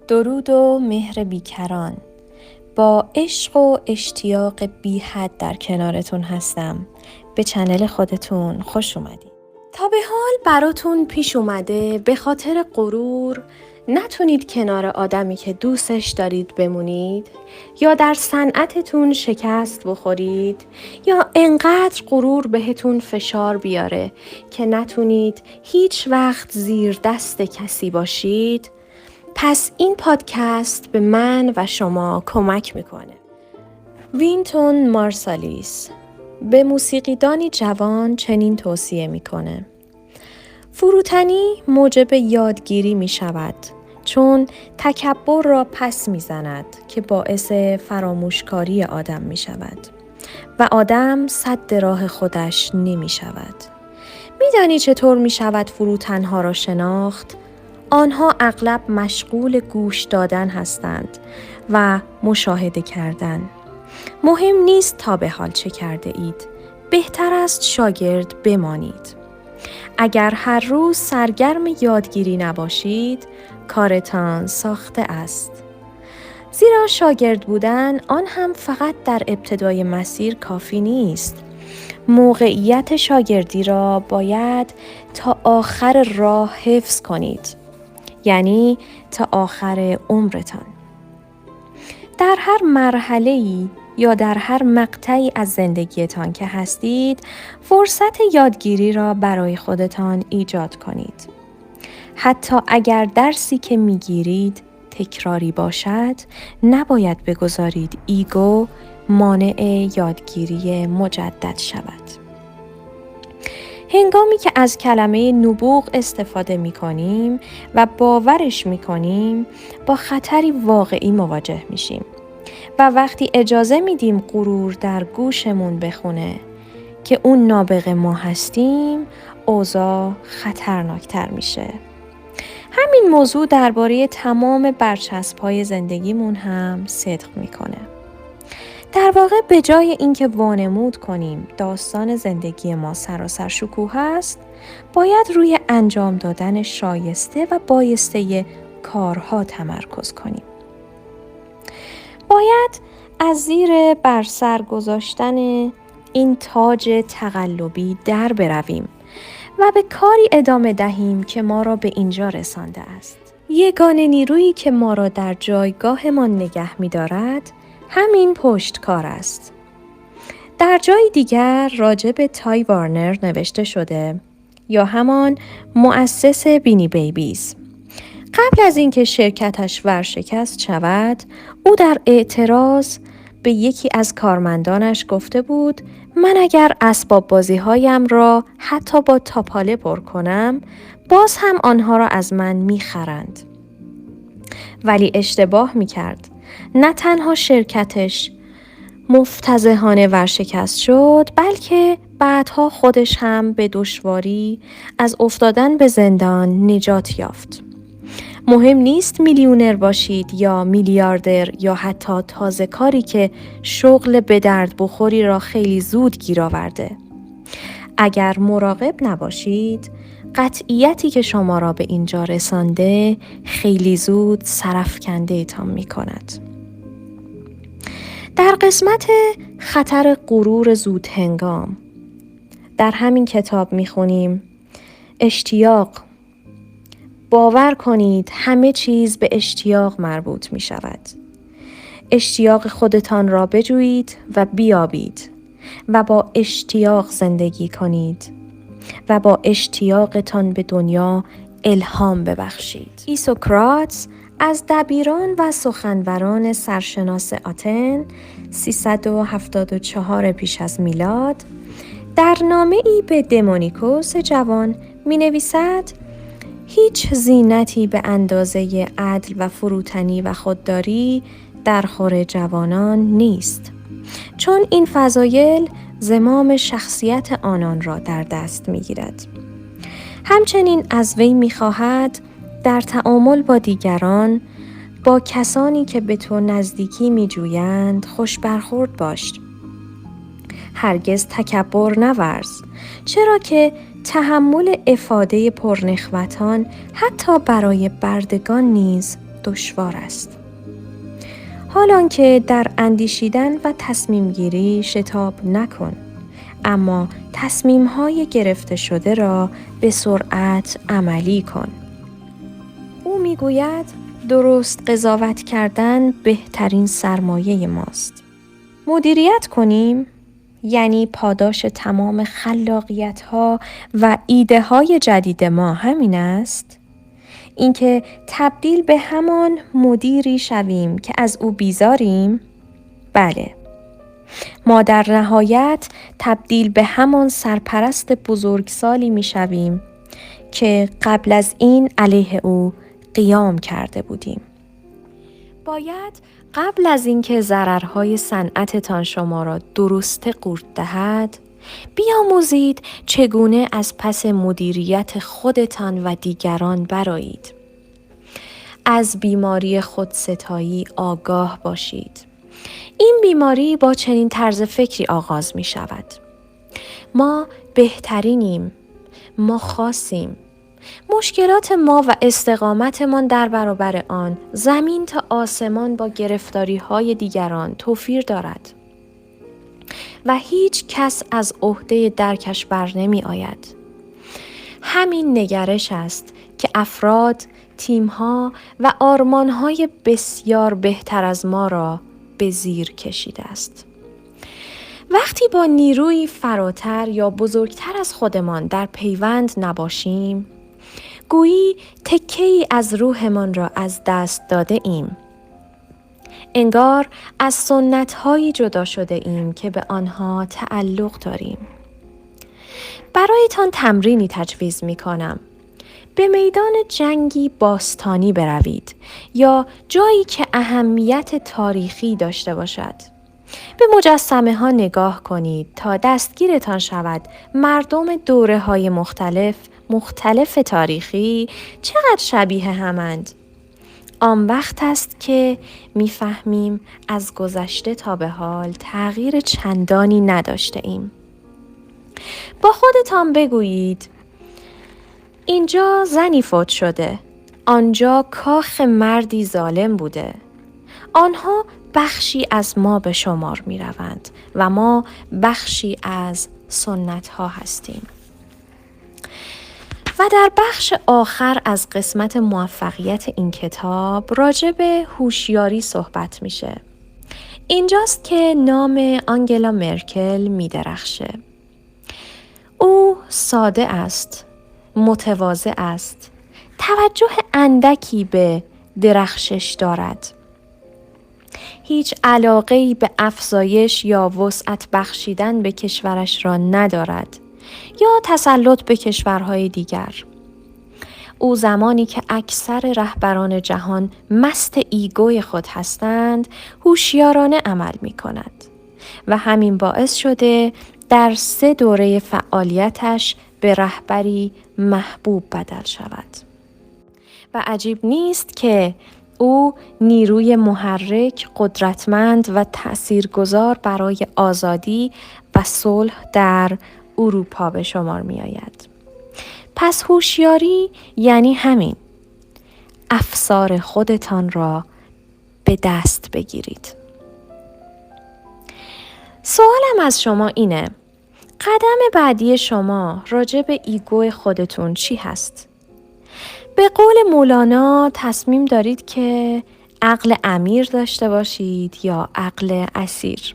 درود و مهر بیکران. با عشق و اشتیاق بی حد در کنارتون هستم. به چنل خودتون خوش اومدید. تا به حال براتون پیش اومده به خاطر غرور نتونید کنار آدمی که دوستش دارید بمونید، یا در صنعتتون شکست بخورید، یا انقدر غرور بهتون فشار بیاره که نتونید هیچ وقت زیر دست کسی باشید؟ پس این پادکست به من و شما کمک میکنه. وینتون مارسالیس به موسیقیدانی جوان چنین توصیه میکنه: فروتنی موجب یادگیری میشود، چون تکبر را پس میزند که باعث فراموشکاری آدم میشود و آدم سد راه خودش نمیشود. میدانی چطور میشود فروتنها را شناخت؟ آنها اغلب مشغول گوش دادن هستند و مشاهده کردن. مهم نیست تا به حال چه کرده اید، بهتر است شاگرد بمانید. اگر هر روز سرگرم یادگیری نباشید، کارتان ساخته است. زیرا شاگرد بودن آن هم فقط در ابتدای مسیر کافی نیست. موقعیت شاگردی را باید تا آخر راه حفظ کنید، یعنی تا آخر عمرتان. در هر مرحله‌ای یا در هر مقطعی از زندگیتان که هستید، فرصت یادگیری را برای خودتان ایجاد کنید. حتی اگر درسی که میگیرید تکراری باشد، نباید بگذارید ایگو مانع یادگیری مجدد شود. هنگامی که از کلمه نبوغ استفاده می‌کنیم و باورش می‌کنیم، با خطری واقعی مواجه میشیم و وقتی اجازه میدیم غرور در گوشمون بخونه که اون نابغه ما هستیم، اوضاع خطرناکتر میشه. همین موضوع درباره تمام برچسب‌های زندگیمون هم صدق میکنه. در واقع به جای اینکه وانمود کنیم داستان زندگی ما سراسر شکوه است، باید روی انجام دادن شایسته و بایسته کارها تمرکز کنیم. باید از زیر بر سر گذاشتن این تاج تقلبی در برویم و به کاری ادامه دهیم که ما را به اینجا رسانده است. یگانه نیرویی که ما را در جایگاهمان نگه می‌دارد همین پشتکار است. در جای دیگر راجع به تای وارنر نوشته شده، یا همان مؤسس بینی بیبیز. قبل از اینکه شرکتش ورشکست شود، او در اعتراض به یکی از کارمندانش گفته بود: من اگر اسباب بازی هایم را حتی با تاپاله پر کنم، باز هم آنها را از من میخرند. ولی اشتباه میکرد. نه تنها شرکتش مفتضحانه ورشکست شد، بلکه بعدها خودش هم به دشواری از افتادن به زندان نجات یافت. مهم نیست میلیونر باشید یا میلیاردر یا حتی تازه کاری که شغل به درد بخوری را خیلی زود گیر آورده. اگر مراقب نباشید، قطعیتی که شما را به اینجا رسانده خیلی زود سرافکنده ایتان می کند. در قسمت خطر غرور زود هنگام در همین کتاب می خونیم: اشتیاق. باور کنید همه چیز به اشتیاق مربوط می شود. اشتیاق خودتان را بجویید و بیابید و با اشتیاق زندگی کنید و با اشتیاقتان به دنیا الهام ببخشید. ایسوکراتس از دبیران و سخنوران سرشناس آتن 374 پیش از میلاد در نامه‌ای به دمونیکوس جوان می‌نویسد: هیچ زینتی به اندازه عدل و فروتنی و خودداری در خور جوانان نیست، چون این فضایل زمام شخصیت آنان را در دست می‌گیرد. همچنین از وی می‌خواهد در تعامل با دیگران، با کسانی که به تو نزدیکی می‌جویند خوش برخورد باش. هرگز تکبر نورز، چرا که تحمل افاده پرنخوتان حتی برای بردگان نیز دشوار است. حالان که در اندیشیدن و تصمیم گیری شتاب نکن، اما تصمیم‌های گرفته شده را به سرعت عملی کن. او میگوید درست قضاوت کردن بهترین سرمایه ماست. مدیریت کنیم یعنی پاداش تمام خلاقیت‌ها و ایده‌های جدید ما همین است؟ اینکه تبدیل به همان مدیری شویم که از او بیزاریم؟ بله. ما در نهایت تبدیل به همان سرپرست بزرگسالی می شویم که قبل از این علیه او قیام کرده بودیم. باید قبل از اینکه ضررهای صنعتتان شما را درسته قورت دهد، بیاموزید چگونه از پس مدیریت خودتان و دیگران برآیید. از بیماری خودستایی آگاه باشید. این بیماری با چنین طرز فکری آغاز می شود. ما بهترینیم، ما خاصیم. مشکلات ما و استقامتمان در برابر آن زمین تا آسمان با گرفتاری‌های دیگران توفیر دارد و هیچ کس از عهده درکش بر نمی آید. همین نگرش است که افراد، تیم‌ها و آرمان‌های بسیار بهتر از ما را به زیر کشیده است. وقتی با نیروی فراتر یا بزرگتر از خودمان در پیوند نباشیم، گویی تکه‌ای از روحمان را از دست داده ایم. انگار از سنت‌هایی جدا شده ایم که به آنها تعلق داریم. برایتان تمرینی تجویز می‌کنم. به میدان جنگی باستانی بروید یا جایی که اهمیت تاریخی داشته باشد. به مجسمه ها نگاه کنید تا دستگیرتان شود مردم دوره های مختلف تاریخی چقدر شبیه همند. آن وقت است که میفهمیم از گذشته تا به حال تغییر چندانی نداشته ایم. با خودتان بگویید اینجا زنی فوت شده، آنجا کاخ مردی ظالم بوده. آنها بخشی از ما به شمار می روند و ما بخشی از سنت ها هستیم. و در بخش آخر از قسمت موفقیت این کتاب راجع به هوشیاری صحبت میشه. اینجاست که نام آنگلا مرکل می درخشه. او ساده است، متواضع است، توجه اندکی به درخشش دارد. هیچ علاقه‌ای به افزایش یا وسعت بخشیدن به کشورش را ندارد یا تسلط به کشورهای دیگر. او زمانی که اکثر رهبران جهان مست ایگوی خود هستند، هوشیارانه عمل می کند و همین باعث شده در 3 دوره فعالیتش به رهبری محبوب بدل شود. و عجیب نیست که او نیروی محرک، قدرتمند و تأثیرگذار برای آزادی و صلح در اروپا به شمار می آید. پس هوشیاری یعنی همین. افسار خودتان را به دست بگیرید. سوالم از شما اینه: قدم بعدی شما راجع به ایگو خودتون چی هست؟ به قول مولانا تصمیم دارید که عقل امیر داشته باشید یا عقل اسیر؟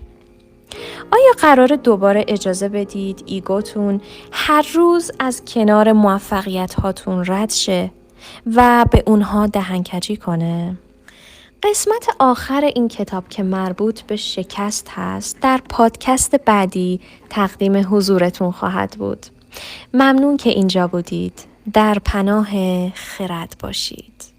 آیا قراره دوباره اجازه بدید ایگوتون هر روز از کنار موفقیت هاتون رد شه و به اونها دهنکجی کنه؟ قسمت آخر این کتاب که مربوط به شکست هست در پادکست بعدی تقدیم حضورتون خواهد بود. ممنون که اینجا بودید. در پناه خرد باشید.